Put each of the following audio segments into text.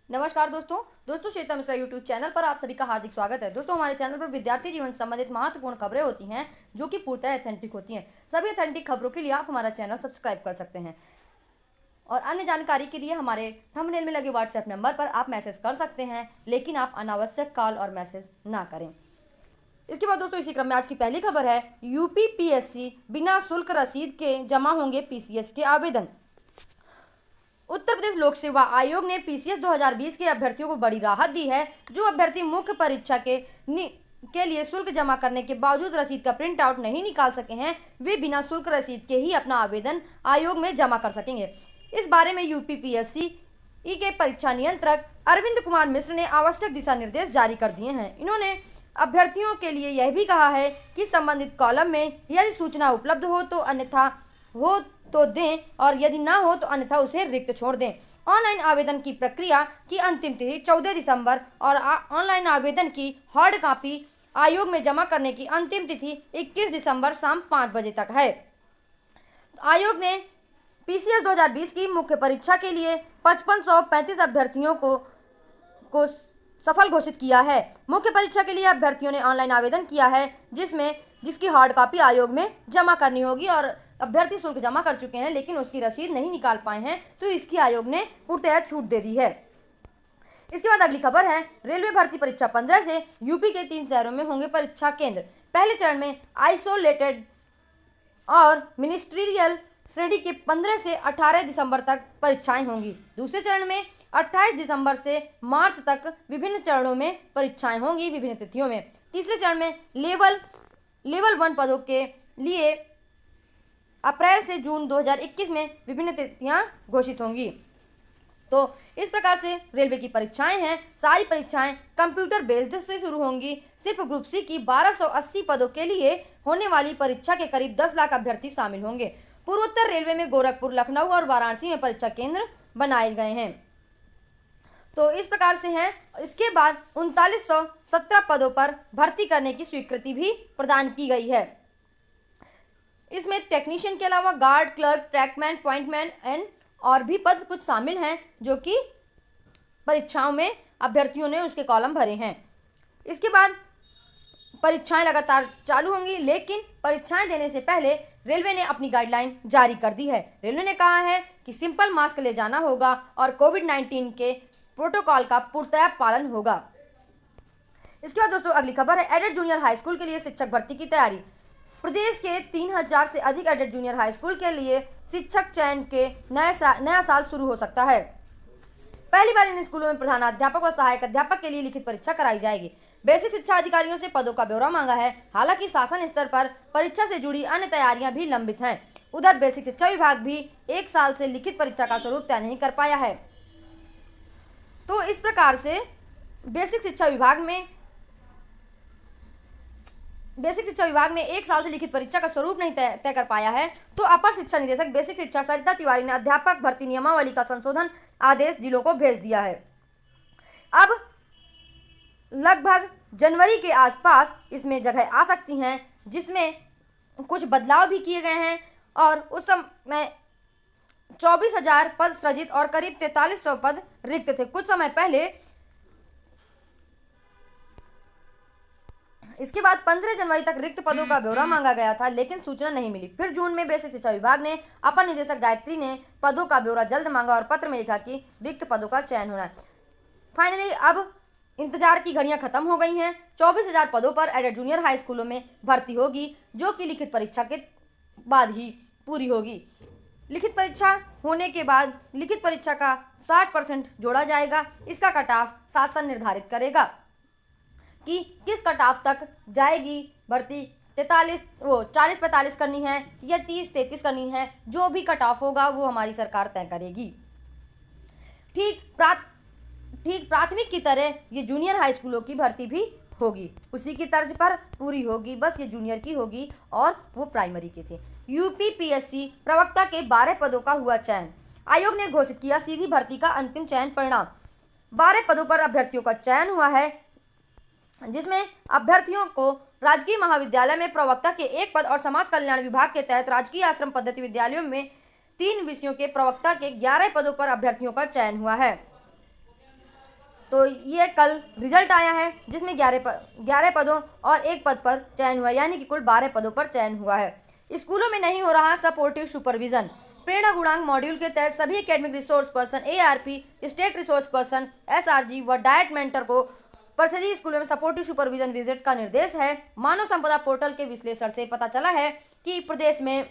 नमस्कार दोस्तों Shweta Mishra YouTube channel पर आप सभी का हार्दिक स्वागत है। दोस्तों, हमारे चैनल पर विद्यार्थी जीवन से संबंधित महत्वपूर्ण खबरें होती हैं जो कि पूर्णतः ऑथेंटिक होती हैं। सभी ऑथेंटिक खबरों के लिए आप हमारा चैनल सब्सक्राइब कर सकते हैं और अन्य जानकारी के लिए हमारे थंबनेल में लगे व्हाट्सएप नंबर पर आप मैसेज कर सकते हैं, लेकिन आप अनावश्यक कॉल और मैसेज ना करें। इसके बाद दोस्तों, इसी क्रम में आज की पहली खबर है, यूपीपीएससी बिना शुल्क रसीद के जमा होंगे पीसीएस के आवेदन। उत्तर प्रदेश लोक सेवा आयोग ने पीसीएस 2020 के अभ्यर्थियों को बड़ी राहत दी है। जो अभ्यर्थी मुख्य परीक्षा के लिए शुल्क जमा करने के बावजूद रसीद का प्रिंट आउट नहीं निकाल सके हैं, वे बिना शुल्क रसीद के ही अपना आवेदन आयोग में जमा कर सकेंगे। इस बारे में यूपीपीएससी के परीक्षा नियंत्रक अरविंद कुमार मिश्र ने आवश्यक दिशा निर्देश जारी कर दिए हैं। इन्होंने अभ्यर्थियों के लिए यह भी कहा है कि संबंधित कॉलम में यदि सूचना उपलब्ध हो तो अन्यथा हो तो दें और यदि ना हो तो अन्यथा उसे रिक्त छोड़ दें। ऑनलाइन आवेदन की प्रक्रिया की अंतिम तिथि 14 दिसंबर और ऑनलाइन आवेदन की हार्ड कॉपी आयोग में जमा करने की अंतिम तिथि 21 दिसंबर शाम 5 बजे तक है। आयोग ने पीसीएस 2020 की मुख्य परीक्षा के लिए 5535 अभ्यर्थियों को सफल घोषित किया है। मुख्य परीक्षा के लिए अभ्यर्थियों ने ऑनलाइन आवेदन किया है जिसकी हार्ड कॉपी आयोग में जमा करनी होगी और अभ्यर्थी शुल्क जमा कर चुके हैं लेकिन उसकी रसीद नहीं निकाल पाए हैं, तो इसकी आयोग ने पूर्णतः छूट दे दी है। इसके बाद अगली खबर है, रेलवे भर्ती परीक्षा 15 से यूपी के 3 शहरों में होंगे परीक्षा केंद्र। पहले चरण में आइसोलेटेड और मिनिस्ट्रियल श्रेणी के 15 से 18 दिसंबर तक परीक्षाएं होंगी। दूसरे चरण में 28 दिसंबर से मार्च तक विभिन्न चरणों में परीक्षाएं होंगी विभिन्न तिथियों में। तीसरे चरण में लेवल 1 पदों के लिए अप्रैल से जून 2021 में विभिन्न तिथियां घोषित होंगी। तो इस प्रकार से रेलवे की परीक्षाएं हैं। सारी परीक्षाएं कंप्यूटर बेस्ड से शुरू होंगी। सिर्फ ग्रुप सी की 1280 पदों के लिए होने वाली परीक्षा के करीब 10 लाख अभ्यर्थी शामिल होंगे। पूर्वोत्तर रेलवे में गोरखपुर, लखनऊ और वाराणसी में परीक्षा केंद्र बनाए गए हैं। तो इस प्रकार से हैं। इसके बाद 3917 पदों पर भर्ती करने की स्वीकृति भी प्रदान की गई है। इसमें टेक्नीशियन के अलावा guard, clerk, trackman, pointman and और भी पद कुछ शामिल हैं जो कि परीक्षाओं में अभ्यर्थियों ने उसके कॉलम भरे हैं। इसके बाद परीक्षाएं लगातार चालू होंगी, लेकिन परीक्षाएं देने से पहले रेलवे ने अपनी गाइडलाइन जारी कर दी है। रेलवे ने कहा है कि सिंपल मास्क ले जाना होगा और कोविड-19 के प्रोटोकॉल का पूर्णतः पालन होगा। इसके बाद दोस्तों अगली खबर है, एडेड जूनियर हाई स्कूल के लिए शिक्षक भर्ती की तैयारी। प्रदेश के 3000 से अधिक एडेड जूनियर हाई स्कूल के लिए शिक्षक चयन के नया साल शुरू हो सकता है। पहली बार इन स्कूलों में प्रधानाध्यापक व सहायक अध्यापक के लिए लिखित परीक्षा कराई जाएगी। बेसिक शिक्षा अधिकारियों से पदों का ब्यौरा मांगा है। हालांकि शासन स्तर पर परीक्षा से जुड़ी अन्य तैयारियां भी लंबित हैं। उधर बेसिक शिक्षा विभाग भी 1 साल से लिखित परीक्षा का स्वरूप तय नहीं कर पाया है। तो इस प्रकार से बेसिक शिक्षा विभाग में 1 साल से लिखित परीक्षा का स्वरूप नहीं तय कर पाया है। तो अपर शिक्षा निदेशक बेसिक शिक्षा सरिता तिवारी ने अध्यापक भर्ती नियमावली का संशोधन आदेश जिलों को भेज दिया है। अब लगभग जनवरी के आसपास इसमें जगह आ सकती हैं, जिसमें कुछ बदलाव भी किए गए हैं और उस समय 24,000 पद सृजित और करीब 4300 पद रिक्त थे कुछ समय पहले। इसके बाद 15 जनवरी तक रिक्त पदों का ब्यौरा मांगा गया था, लेकिन सूचना नहीं मिली। फिर जून में बेसिक शिक्षा विभाग ने अपर निदेशक गायत्री ने पदों का ब्यौरा जल्द मांगा और पत्र में लिखा कि रिक्त पदों का चयन होना है। फाइनली अब इंतजार की घड़ियां खत्म हो गई हैं। 24,000 पदों पर एडेड जूनियर हाई स्कूलों में भर्ती होगी, जो कि लिखित परीक्षा के बाद ही पूरी होगी। लिखित परीक्षा होने के बाद लिखित परीक्षा का 60% जोड़ा जाएगा। इसका कट ऑफ शासन निर्धारित करेगा कि किस कट ऑफ तक जाएगी भर्ती। 40-45 करनी है या 30-33 करनी है, जो भी कट ऑफ होगा वो हमारी सरकार तय करेगी। ठीक प्राथमिक की तरह ये जूनियर हाई स्कूलों की भर्ती भी होगी, उसी की तर्ज पर पूरी होगी। बस ये जूनियर की होगी और वो प्राइमरी की थी। यूपीपीएससी प्रवक्ता के 12 पदों का हुआ चयन। आयोग ने घोषित किया सीधी भर्ती का अंतिम चयन परिणाम। 12 पदों पर अभ्यर्थियों का चयन हुआ है, जिसमें अभ्यर्थियों को राजकीय महाविद्यालय में प्रवक्ता के 1 पद और समाज कल्याण विभाग के तहत राजकीय आश्रम पद्धति विद्यालयों में 3 विषयों के प्रवक्ता के 11 पदों पर अभ्यर्थियों का चयन हुआ है। तो ये कल रिजल्ट आया है जिसमें 11 पदों और 1 पद पर चयन हुआ, यानी कि कुल 12 पदों पर चयन हुआ है। स्कूलों में नहीं हो रहा सपोर्टिव सुपरविजन। प्रेरणा गुणांक मॉड्यूल के तहत सभी academic resource person, ARP, state resource person, SRG व डायट मेंटर को परिषदीय स्कूलों में सपोर्टिव सुपरविजन विजिट का निर्देश है। मानव संपदा पोर्टल के विश्लेषण से पता चला है कि प्रदेश में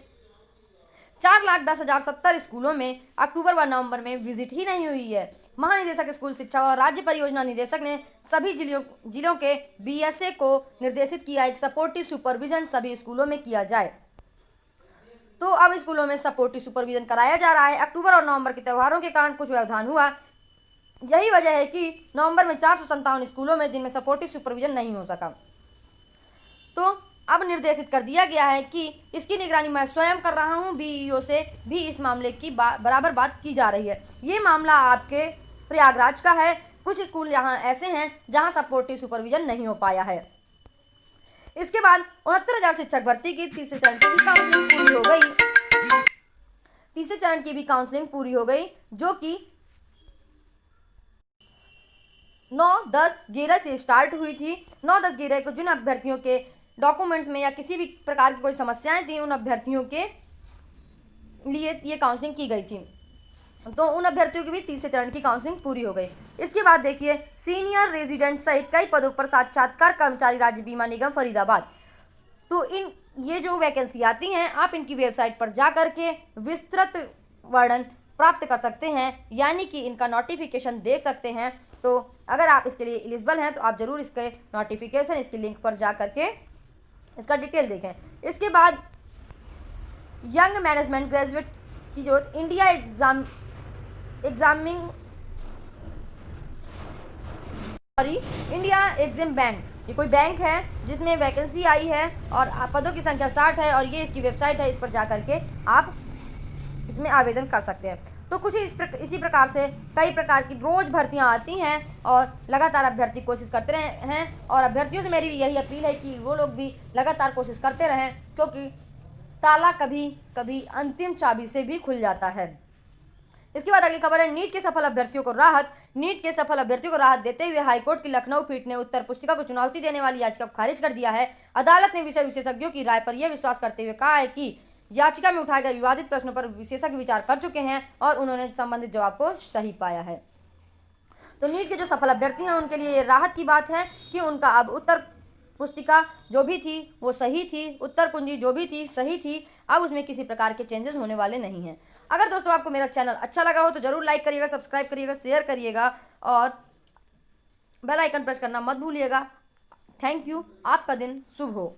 4,10,070 स्कूलों में अक्टूबर व नवंबर में विजिट ही नहीं हुई है। महानिदेशक स्कूल शिक्षा और राज्य परियोजना निदेशक ने सभी जिलों के BSA को निर्देशित किया है कि सपोर्टिव सुपरविजन सभी स्कूलों में किया जाए। तो अब स्कूलों में सपोर्टिव सुपरविजन कराया जा रहा है। अक्टूबर और नवंबर के त्योहारों के कारण कुछ व्यवधान हुआ, यही वजह है कि नवंबर में 457 स्कूलों में जिनमें सपोर्टिव सुपरविजन नहीं हो सका। तो अब निर्देशित कर दिया गया है कि इसकी निगरानी मैं स्वयं कर रहा हूं। BEO से भी इस मामले की बराबर बात की जा रही है। ये मामला आपके प्रयागराज का है। कुछ स्कूल यहाँ ऐसे हैं जहाँ सपोर्टिव सुपरविजन नहीं हो पाया है। इसके बाद 69,000 शिक्षक भर्ती की तीसरे चरण की भी काउंसलिंग पूरी हो गई। तीसरे चरण की भी काउंसलिंग पूरी हो गई, जो कि 9-10-11 से स्टार्ट हुई थी। 9-10-11 को जिन अभ्यर्थियों के डॉक्यूमेंट्स में या किसी भी प्रकार की कोई समस्याएं थी, उन अभ्यर्थियों के लिए ये काउंसलिंग की गई थी। तो उन अभ्यर्थियों की भी तीसरे चरण की काउंसलिंग पूरी हो गई। इसके बाद देखिए, सीनियर रेजिडेंट सहित कई पदों पर साक्षात्कार कर्मचारी राज्य बीमा निगम फरीदाबाद। तो ये जो वैकेंसी आती हैं, आप इनकी वेबसाइट पर जा करके विस्तृत वर्णन प्राप्त कर सकते हैं, यानी कि इनका नोटिफिकेशन देख सकते हैं। तो अगर आप इसके लिए एलिजिबल हैं तो आप ज़रूर इसके नोटिफिकेशन, इसकी लिंक पर जा करके इसका डिटेल देखें। इसके बाद यंग मैनेजमेंट ग्रेजुएट की जरूरत, इंडिया एग्जाम बैंक, ये कोई बैंक है जिसमें वैकेंसी आई है और पदों की संख्या 60 है और ये इसकी वेबसाइट है। इस पर जा करके आप इसमें आवेदन कर सकते हैं। तो कुछ इसी प्रकार से कई प्रकार की रोज़ भर्तियां आती हैं और लगातार अभ्यर्थी कोशिश करते रहे हैं। और अभ्यर्थियों से मेरी यही अपील है कि वो लोग भी लगातार कोशिश करते रहें, क्योंकि ताला कभी कभी अंतिम चाबी से भी खुल जाता है। इसके बाद अगली खबर है, नीट के सफल अभ्यर्थियों को राहत। नीट के सफल अभ्यर्थियों को राहत देते हुए हाईकोर्ट की लखनऊ पीठ ने उत्तर पुस्तिका को चुनौती देने वाली याचिका को खारिज कर दिया है। अदालत ने विषय विशेषज्ञों की राय पर यह विश्वास करते हुए कहा है कि याचिका में उठाए गए विवादित प्रश्नों पर विशेषज्ञ विचार कर चुके हैं और उन्होंने संबंधित जवाब को सही पाया है। तो नीट के जो सफल अभ्यर्थी हैं उनके लिए राहत की बात है कि उनका अब उत्तर पुस्तिका जो भी थी वो सही थी, उत्तर कुंजी जो भी थी सही थी, अब उसमें किसी प्रकार के चेंजेस होने वाले नहीं हैं। अगर दोस्तों आपको मेरा चैनल अच्छा लगा हो तो ज़रूर लाइक करिएगा, सब्सक्राइब करिएगा, शेयर करिएगा और बेल आइकन प्रेस करना मत भूलिएगा। Thank you. आपका दिन शुभ हो।